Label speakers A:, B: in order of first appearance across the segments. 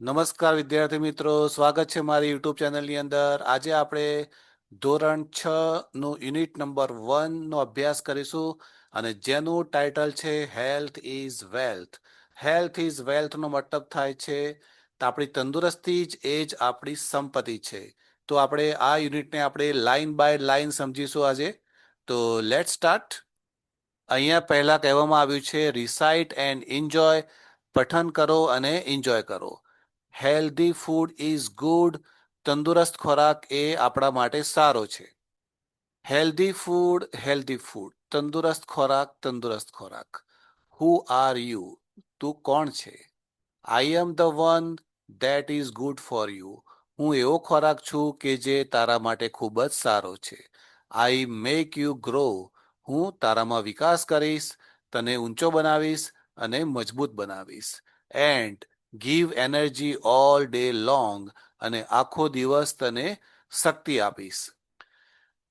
A: નમસ્કાર વિદ્યાર્થી મિત્રો, સ્વાગત છે મારી યુટ્યુબ ચેનલની અંદર. આજે આપણે ધોરણ 6 નું યુનિટ નંબર 1 નો અભ્યાસ કરીશું અને જેનું ટાઇટલ છે health is wealth. Health is wealth નો મતલબ થાય છે તો આપણી તંદુરસ્તી જ એ જ આપણી સંપત્તિ છે. તો આપણે આ યુનિટને આપણે લાઈન બાય લાઈન સમજીશું આજે. તો લેટ સ્ટાર્ટ. અહીંયા પહેલા કહેવામાં આવ્યું છે રિસાઇટ એન્ડ એન્જોય, પઠન કરો અને એન્જોય કરો. હેલ્ધી ફૂડ ઇઝ ગુડ, તંદુરસ્ત ખોરાક એ આપણા માટે સારો છે. હેલ્ધી ફૂડ, તંદુરસ્ત ખોરાક. હુ આર યુ, તું કોણ છે? I am the one that is good for you, હું એવો ખોરાક છું કે જે તારા માટે ખૂબ જ સારો છે. આઈ મેક યુ ગ્રો, હું તારામાં વિકાસ કરીશ, તને ઊંચો બનાવીશ અને મજબૂત બનાવીશ. And give energy all day long, અને આખો દિવસ તને શક્તિ આપીશ.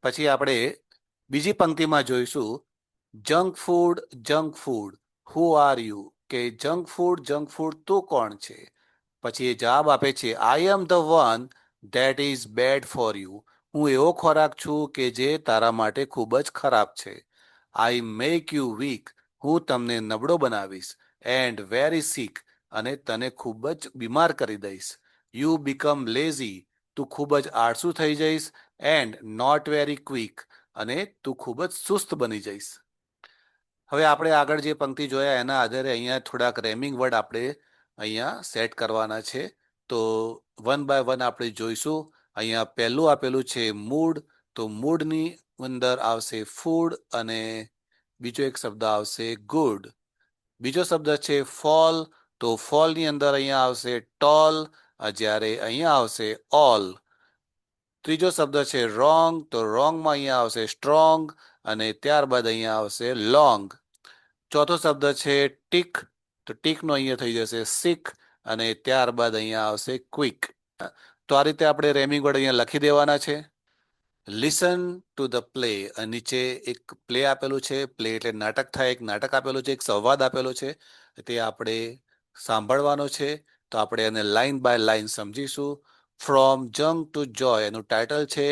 A: પછી આપણે બીજી પંક્તિમાં જોઈશું junk food, who are you, કે જંક ફૂડ તું કોણ છે? પછી એ જવાબ આપે છે I am the one that is bad for you, હું એવો ખોરાક છું કે જે તારા માટે ખૂબ જ ખરાબ છે. આઈ મેક યુ વીક, હું તમને નબળો બનાવીશ. એન્ડ વેરી સિક, અને તને ખૂબ જ બીમાર કરી દઈશ. યુ બીકમ લેઝી, તું ખૂબ જ આળસુ થઈ જઈશ. એન્ડ નોટ વેરી ક્વિક, અને તું ખૂબ જ સુસ્ત બની જઈશ. હવે આપણે આગળ જે પંક્તિ જોયા એના આધારે અહીંયા થોડાક રેમિંગ વર્ડ આપણે અહીંયા સેટ કરવાના છે. તો વન બાય વન આપણે જોઈશું. અહીંયા પહેલું આપેલું છે મૂડ, તો મૂડની અંદર આવશે ફૂડ અને બીજો એક શબ્દ આવશે ગુડ. બીજો શબ્દ છે ફોલ, તો ફોલની અંદર અહીંયા આવશે ટોલ, જ્યારે અહીંયા આવશે ઓલ. ત્રીજો શબ્દ છે રોંગ, તો રોંગમાં અહીંયા આવશે સ્ટ્રોંગ, અને ત્યારબાદ અહીંયા આવશે લોંગ. ચોથો શબ્દ છે ટીક, તો ટીકનો અહીંયા થઈ જશે સિક, અને ત્યારબાદ અહીંયા આવશે ક્વિક. તો આ રીતે આપણે રેમિંગ વર્ડ અહીંયા લખી દેવાના છે. લિસન ટુ ધ પ્લે, નીચે એક પ્લે આપેલું છે. પ્લે એટલે નાટક થાય, એક નાટક આપેલું છે, એક સંવાદ આપેલો છે, તે આપણે સાંભળવાનો છે. તો આપણે એને લાઈન બાય લાઈન સમજીશું. ફ્રોમ જંક ટુ જોય એનું ટાઇટલ છે.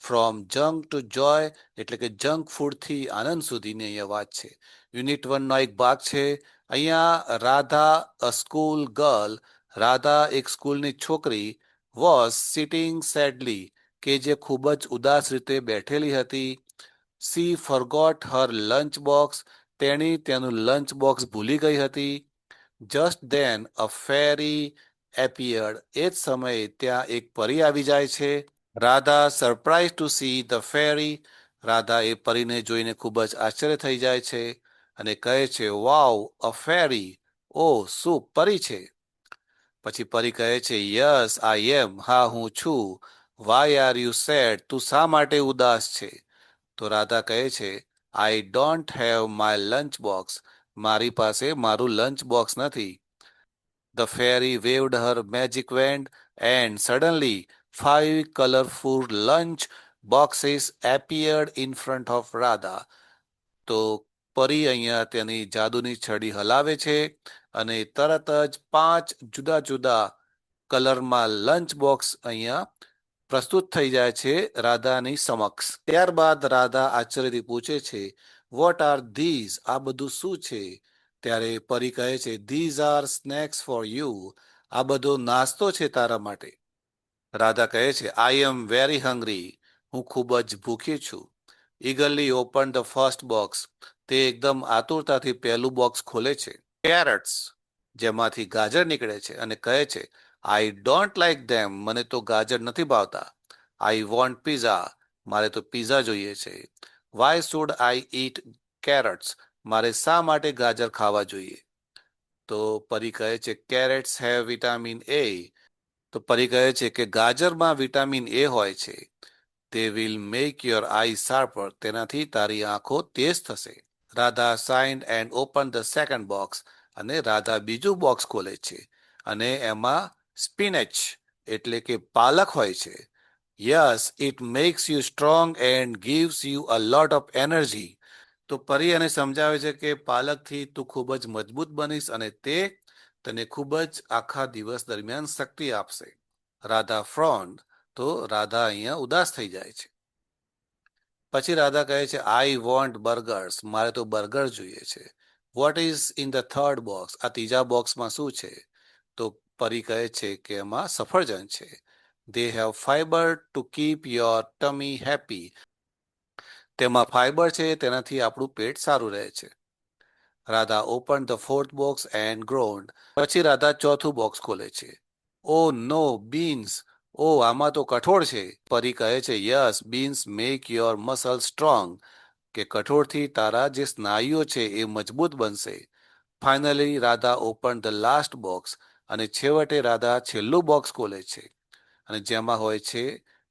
A: ફ્રોમ જંક ટુ જોય એટલે કે જંક ફૂડથી આનંદ સુધીની અહીંયા વાત છે. યુનિટ 1 નો એક ભાગ છે. અહીંયા રાધા અ સ્કૂલ ગર્લ, રાધા એક સ્કૂલની છોકરી, વોઝ સિટિંગ સેડલી, કે જે ખૂબ જ ઉદાસ રીતે બેઠેલી હતી. She forgot her lunch box, તેણી તેનું લંચ બોક્સ ભૂલી ગઈ હતી. Just then a fairy appeared, એ જ સમયે ત્યાં એક પરી આવી જાય છે. Radha surprise to see the fairy, Radha એ પરીને જોઈને ખૂબ જ આશ્ચર્ય થઈ જાય છે અને કહે છે વાવ અ ફેરી, ઓ શું પરી છે. પછી પરી કહે છે યસ આઈ એમ, હા હું છું. વાય આર યુ સેડ, તું શા માટે ઉદાસ છે? તો રાધા કહે છે I don't have my lunch box, મારી પાસે મારું લંચ બોક્સ નથી. The fairy waved her magic wand, and suddenly 5 colorful lunch boxes appeared in front of Radha. તો પરી અહીંયા તેની જાદુની છડી હલાવે છે અને તરત જ 5 જુદા જુદા કલરમાં લંચ બોક્સ અહીંયા પ્રસ્તુત થઈ જાય છે રાધાની સમક્ષ. ત્યારબાદ રાધા આશ્ચર્યથી પૂછે છે વોટ આર ધીઝ, આ બધું શું છે? ત્યારે પરી કહે છે these are snacks for you, આ બધો નાસ્તો છે તારા માટે. રાધા કહે છે આઈ એમ વેરી હંગ્રી, હું ખૂબ જ ભૂખી છું. ઈગરલી ઓપન ધ ફર્સ્ટ બોક્સ, તે એકદમ આતુરતાથી પહેલું બોક્સ ખોલે છે. કેરેટ્સ, જેમાંથી ગાજર નીકળે છે, અને કહે છે આઈ ડોન્ટ લાઈક ધેમ, મને તો ગાજર નથી ભાવતા. આઈ વોન્ટ પીઝા, મારે તો પીઝા જોઈએ છે. Why should I eat carrots, મારે શા માટે ગાજર ખાવા જોઈએ? તો પરી કહે છે કેરેટ્સ હેવ વિટામિન એ, તો પરી કહે છે કે ગાજરમાં વિટામિન એ હોય છે. તે will make your I sharper, તેનાથી તારી આંખો તેજ થશે. Radha signed and open the second box, અને રાધા બીજું બોક્સ ખોલે છે અને એમાં સ્પિનેચ એટલે કે પાલક હોય છે. Yes it makes you strong and gives you a lot of energy. તો પરી એને સમજાવે છે કે પાલકથી તું ખૂબ જ મજબૂત બનીશ અને તે તને ખૂબ જ આખા દિવસ દરમિયાન શક્તિ આપશે. રાધા ફ્રોન્ડ, તો રાધા અહીંયા ઉદાસ થઈ જાય છે. પછી રાધા કહે છે, આઈ વોન્ટ બર્ગર્સ, મારે તો બર્ગર જોઈએ છે. What is in the third box, આ ત્રીજા બોક્સમાં શું છે? તો પરી કહે છે કે એમાં સફરજન છે. They have fibre to keep your tummy happy, તેમાં ફાઈબર છે, તેનાથી આપણું પેટ સારું રહે છે. Radha open the fourth box and groaned, પછી રાધા ચોથું બોક્સ ખોલે છે. ઓ નો, બીન્સ, ઓ આમાં તો કઠોળ છે. પરી કહે છે, yes, beans make your muscle strong, કે કઠોળથી તારા જે સ્નાયુઓ છે એ મજબૂત બનશે. Finally Radha open the last box, અને છેવટે રાધા છેલ્લું બોક્સ ખોલે છે, અને જેમાં હોય છે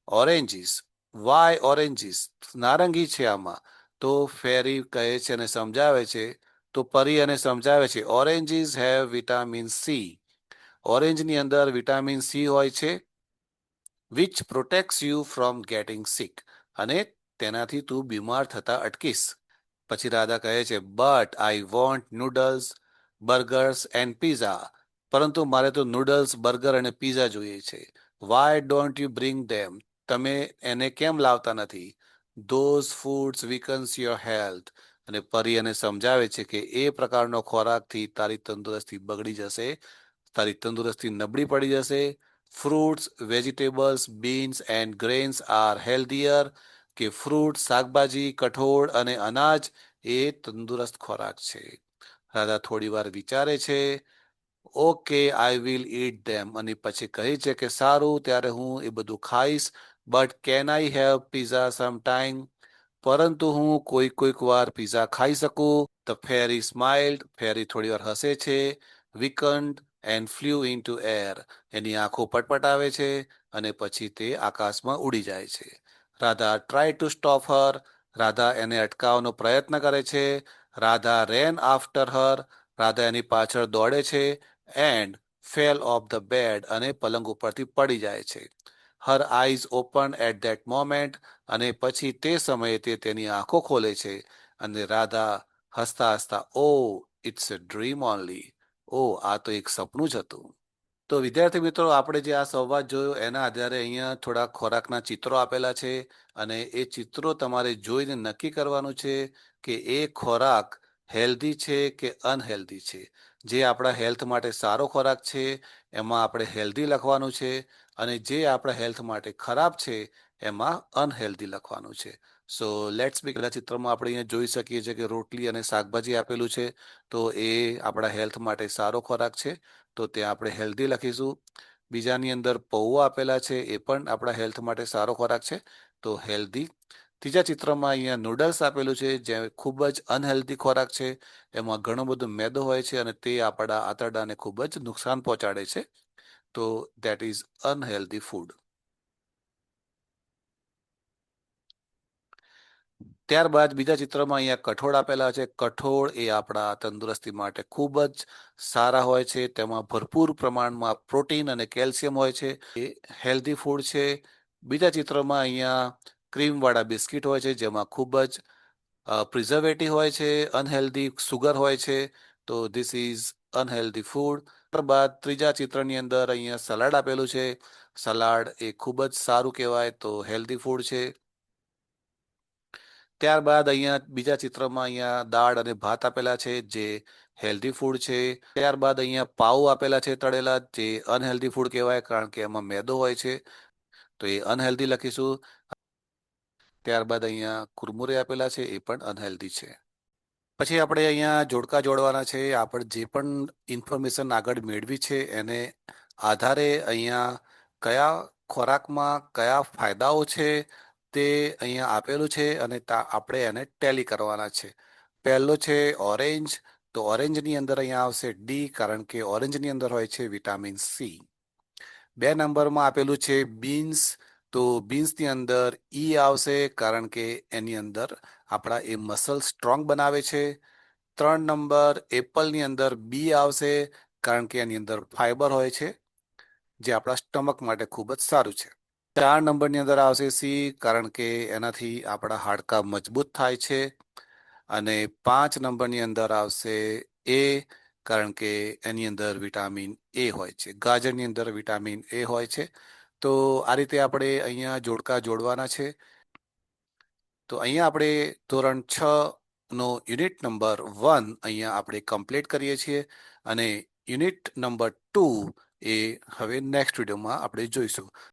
A: ઓરેન્જીસ. વાય ઓરેન્જીસ, નારંગી છે આમાં. તો ફેરી કહે છે અને સમજાવે છે, તો પરી અને સમજાવે છે, ઓરેન્જીસ હેવ વિટામિન સી, ઓરેન્જની અંદર વિટામિન સી હોય છે, which protects you from getting sick, અને તેનાથી તું બીમાર થતા અટકીશ. પછી રાધા કહે છે, but I want noodles, burgers and pizza, પરંતુ મારે તો નૂડલ્સ, બર્ગર અને પીઝા જોઈએ છે. વાય ડોન્ટ યુ બ્રિંગ ધેમ, તમે એને કેમ લાવતા નથી? ધોઝ ફૂડ્સ વીકન્સ યોર હેલ્થ, અને પરી એને સમજાવે છે કે એ પ્રકારનો ખોરાકથી તારી તંદુરસ્તી બગડી જશે, તારી તંદુરસ્તી નબળી પડી જશે. Fruits, vegetables, beans and grains are healthier, કે ફ્રૂટ, શાકભાજી, કઠોળ અને અનાજ એ તંદુરસ્ત ખોરાક છે. રાધા થોડી વાર વિચારે છે, ઓકે આઈ વિલ ઈટ ધેમ, અને પછી કહે છે કે સારું, ત્યારે હું એ બધું ખાઈશ, but can I have pizza some time, પરંતુ હું કોઈક વાર પીઝા ખાઈ શકું? ધ ફેરી સ્માઇલ્ડ, ફેરી થોડી વાર હસે છે. વિકન્ડ એન્ડ ફ્લ્યુ ઇન્ટુ એર, એની આંખો પટપટાવે છે અને પછી તે આકાશમાં ઉડી જાય છે. Radha try to stop her, Radha એને અટકાવવાનો પ્રયત્ન કરે છે. Radha ran after her, Radha એની પાછળ દોડે છે. And fell of the bed, અને પલંગ ઉપરથી પડી જાય છે. Her eyes open at that moment, અને પછી તે સમયે તે તેની આંખો ખોલે છે, અને રાધા હસતા હસતા, ઓ ઇટ્સ અ ડ્રીમ ઓનલી, ઓ આ તો એક સપનું જ હતું. તો વિદ્યાર્થી મિત્રો, આપણે જે આ સંવાદ જોયો એના આધારે અહીંયા થોડા ખોરાકના ચિત્રો આપેલા છે, અને એ ચિત્રો તમારે જોઈને નક્કી કરવાનું છે કે એ ખોરાક હેલ્ધી છે કે અનહેલ્ધી છે. જે આપણા હેલ્થ માટે સારો ખોરાક છે એમાં આપણે હેલ્ધી લખવાનું છે, અને જે આપણા હેલ્થ માટે ખરાબ છે એમાં અનહેલ્ધી લખવાનું છે. સો લેટ્સ બી, પહેલા ચિત્રમાં આપણે અહીંયા જોઈ શકીએ છીએ કે રોટલી અને શાકભાજી આપેલું છે, તો એ આપણા હેલ્થ માટે સારો ખોરાક છે, તો ત્યાં આપણે હેલ્ધી લખીશું. બીજાની અંદર પૌવા આપેલા છે, એ પણ આપણા હેલ્થ માટે સારો ખોરાક છે, તો હેલ્ધી. ત્રીજા ચિત્રમાં અહીંયા નૂડલ્સ આપેલું છે, જે ખૂબ જ અનહેલ્ધી ખોરાક છે, એમાં ઘણો બધો મેદો હોય છે અને તે આપણા આંતરડાને ખૂબ જ નુકસાન પહોંચાડે છે, તો દેટ ઇઝ અનહેલ્ધી ફૂડ. ત્યારબાદ બીજા ચિત્રમાં અહીંયા કઠોળ આપેલા છે. કઠોળ એ આપણા તંદુરસ્તી માટે ખૂબ જ સારા હોય છે, તેમાં ભરપૂર પ્રમાણમાં પ્રોટીન અને કેલ્શિયમ હોય છે, એ હેલ્ધી ફૂડ છે. બીજા ચિત્રમાં અહીંયા ક્રીમવાળા બિસ્કિટ હોય છે, જેમાં ખૂબ જ પ્રિઝર્વેટિવ હોય છે, અનહેલ્ધી સુગર હોય છે, તો ધીસ ઇઝ અનહેલ્ધી ફૂડ. ત્યારબાદ ત્રીજા ચિત્રની અંદર અહીંયા સલાડ આપેલું છે. સલાડ એ ખૂબ જ સારું કહેવાય, તો હેલ્ધી ફૂડ છે. ત્યારબાદ અહીંયા બીજા ચિત્રમાં અહીંયા દાળ અને ભાત આપેલા છે, જે હેલ્ધી ફૂડ છે. ત્યારબાદ અહીંયા પાઉ આપેલા છે તળેલા, જે અનહેલ્ધી ફૂડ કહેવાય, કારણ કે એમાં મેદો હોય છે, તો એ અનહેલ્ધી લખીશું. ત્યારબાદ અહીંયા કુરમુરે આપેલા છે, એ પણ અનહેલ્ધી છે. પછી આપણે અહીંયા જોડકા જોડવાના છે. આપણે જે પણ ઇન્ફોર્મેશન આગળ મેળવી છે એને આધારે અહીંયા કયા ખોરાકમાં કયા ફાયદાઓ છે તે અહીંયા આપેલું છે, અને આપણે એને ટેલી કરવાના છે. પહેલો છે ઓરેન્જ, તો ઓરેન્જની અંદર અહીંયા આવશે ડી, કારણ કે ઓરેન્જની અંદર હોય છે વિટામિન સી. 2 નંબરમાં આપેલું છે બીન્સ, તો બીન્સની અંદર ઈ આવશે, કારણ કે એની અંદર આપણા એ મસલ સ્ટ્રોંગ બનાવે છે. 3 નંબર એપલની અંદર બી આવશે, કારણ કે એની અંદર ફાઈબર હોય છે, જે આપણા સ્ટમક માટે ખૂબ જ સારું છે. 4 નંબરની અંદર આવશે સી, કારણ કે એનાથી આપણા હાડકા મજબૂત થાય છે. અને 5 નંબરની અંદર આવશે એ, કારણ કે એની અંદર વિટામિન એ હોય છે. ગાજરની અંદર વિટામિન એ હોય છે. તો આ રીતે આપણે અહીંયા જોડકા જોડવાના છે. તો અહીંયા આપણે ધોરણ 6 નો યુનિટ નંબર 1 અહીંયા આપણે કમ્પ્લીટ કરીએ છીએ અને યુનિટ નંબર 2 એ હવે નેક્સ્ટ વિડીયોમાં આપણે જોઈશું.